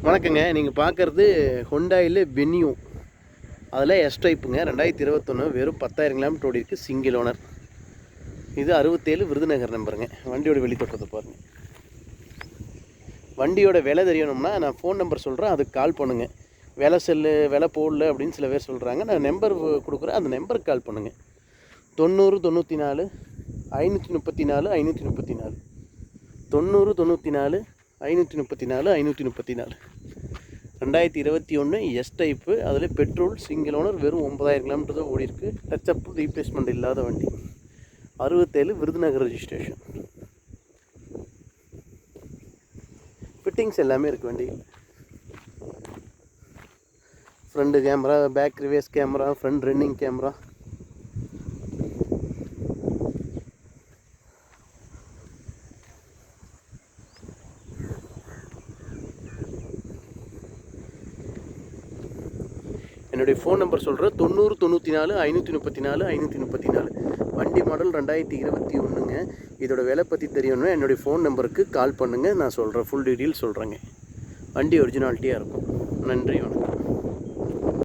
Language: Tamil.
வணக்கங்க. நீங்கள் பார்க்குறது ஹுண்டாயில் வென்யூ. அதில் எஸ் டைப்புங்க. 2021 வெறும் 10,000 கிலோமீட்டர் ஓடி இருக்குது. Single owner. இது 67 விருதுநகர் நம்பருங்க. வண்டியோட வெளித்தோட்டத்தை பாருங்கள். வண்டியோட விலை தெரியணும்னா நான் ஃபோன் நம்பர் சொல்கிறேன், அதுக்கு கால் பண்ணுங்கள். விலை போடல அப்படின்னு சில பேர் சொல்கிறாங்க. நான் நம்பர் கொடுக்குறேன், அந்த நம்பருக்கு கால் பண்ணுங்கள். 90 94 534 534 90 94 534 534. 2021 எஸ் டைப்பு. அதில் பெட்ரோல், சிங்கிள் ஓனர், வெறும் 9,000 கிலோமீட்டர் தான் ஓடி இருக்குது. டச்சப் ரீப்ளேஸ்மெண்ட் இல்லாத வண்டி. 67 விருதுநகர் ரெஜிஸ்ட்ரேஷன். ஃபிட்டிங்ஸ் எல்லாமே இருக்குது வண்டியில். Front camera, back reverse camera, front running camera. என்னுடைய ஃபோன் நம்பர் சொல்கிறேன், 90 94 534 534. வண்டி மாடல் 2021ங்க. இதோட விலை பற்றி தெரியணும்னா என்னுடைய ஃபோன் நம்பருக்கு கால் பண்ணுங்கள். நான் சொல்கிறேன், ஃபுல் டீட்டெயில் சொல்கிறேங்க. வண்டி ஒரிஜினாலிட்டியாக இருக்கும். நன்றி, வணக்கம்.